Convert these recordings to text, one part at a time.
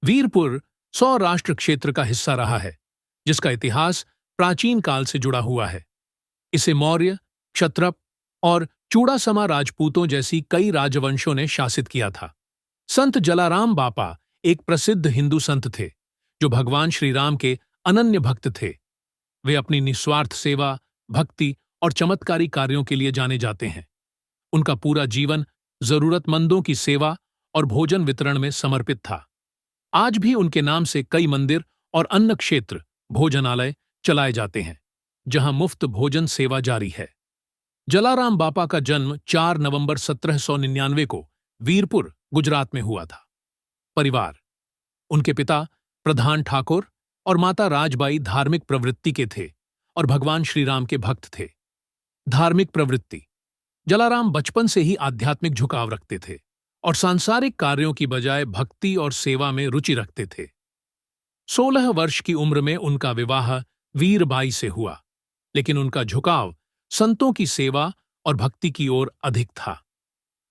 वीरपुर सौराष्ट्र क्षेत्र का हिस्सा रहा है, जिसका इतिहास प्राचीन काल से जुड़ा हुआ है। इसे मौर्य, क्षत्रप और चूड़ासमा राजपूतों जैसी कई राजवंशों ने शासित किया था। संत जलाराम बापा एक प्रसिद्ध हिंदू संत थे, जो भगवान श्री राम के अनन्य भक्त थे। वे अपनी निस्वार्थ सेवा, भक्ति और चमत्कारी कार्यों के लिए जाने जाते हैं। उनका पूरा जीवन जरूरतमंदों की सेवा और भोजन वितरण में समर्पित था। आज भी उनके नाम से कई मंदिर और अन्न क्षेत्र, भोजनालय चलाए जाते हैं, जहां मुफ्त भोजन सेवा जारी है। जलाराम बापा का जन्म 4 नवंबर 1799 को वीरपुर, गुजरात में हुआ था। परिवार: उनके पिता प्रधान ठाकुर और माता राजबाई धार्मिक प्रवृत्ति के थे और भगवान श्री राम के भक्त थे। धार्मिक प्रवृत्ति: जलाराम बचपन से ही आध्यात्मिक झुकाव रखते थे और सांसारिक कार्यों की बजाय भक्ति और सेवा में रुचि रखते थे। 16 वर्ष की उम्र में उनका विवाह वीरबाई से हुआ, लेकिन उनका झुकाव संतों की सेवा और भक्ति की ओर अधिक था।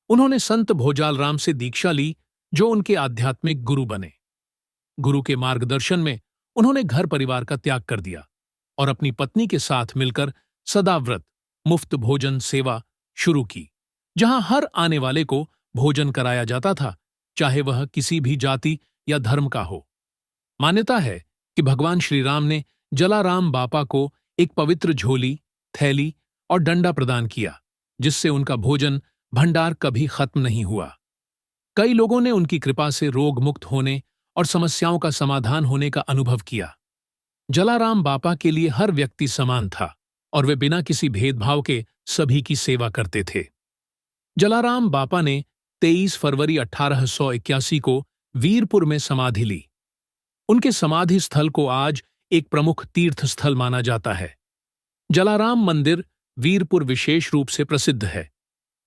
उन्होंने संत भोजालराम से दीक्षा ली, जो उनके आध्यात्मिक गुरु बने। गुरु के मार्गदर्शन में उन्होंने घर परिवार का त्याग कर दिया और अपनी पत्नी के साथ मिलकर सदाव्रत मुफ्त भोजन सेवा शुरू की, जहां हर आने वाले को भोजन कराया जाता था, चाहे वह किसी भी जाति या धर्म का हो। मान्यता है कि भगवान श्री राम ने जलाराम बापा को एक पवित्र झोली, थैली और डंडा प्रदान किया, जिससे उनका भोजन भंडार कभी खत्म नहीं हुआ। कई लोगों ने उनकी कृपा से रोग मुक्त होने और समस्याओं का समाधान होने का अनुभव किया। जलाराम बापा के लिए हर व्यक्ति समान था और वे बिना किसी भेदभाव के सभी की सेवा करते थे। जलाराम बापा ने 23 फरवरी 1881 को वीरपुर में समाधि ली। उनके समाधि स्थल को आज एक प्रमुख तीर्थ स्थल माना जाता है। जलाराम मंदिर वीरपुर विशेष रूप से प्रसिद्ध है,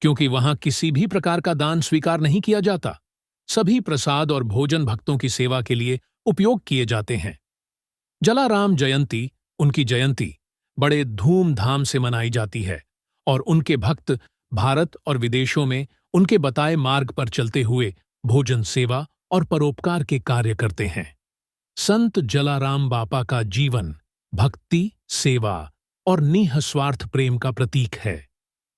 क्योंकि वहां किसी भी प्रकार का दान स्वीकार नहीं किया जाता। सभी प्रसाद और भोजन भक्तों की सेवा के लिए उपयोग किए जाते हैं। जलाराम जयंती, उनकी जयंती, बड़े धूमधाम से मनाई जाती है और उनके भक्त भारत और विदेशों में उनके बताए मार्ग पर चलते हुए भोजन सेवा और परोपकार के कार्य करते हैं। संत जलाराम बापा का जीवन भक्ति, सेवा और निस्वार्थ प्रेम का प्रतीक है।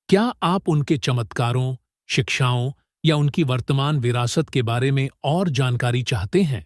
क्या आप उनके चमत्कारों, शिक्षाओं या उनकी वर्तमान विरासत के बारे में और जानकारी चाहते हैं?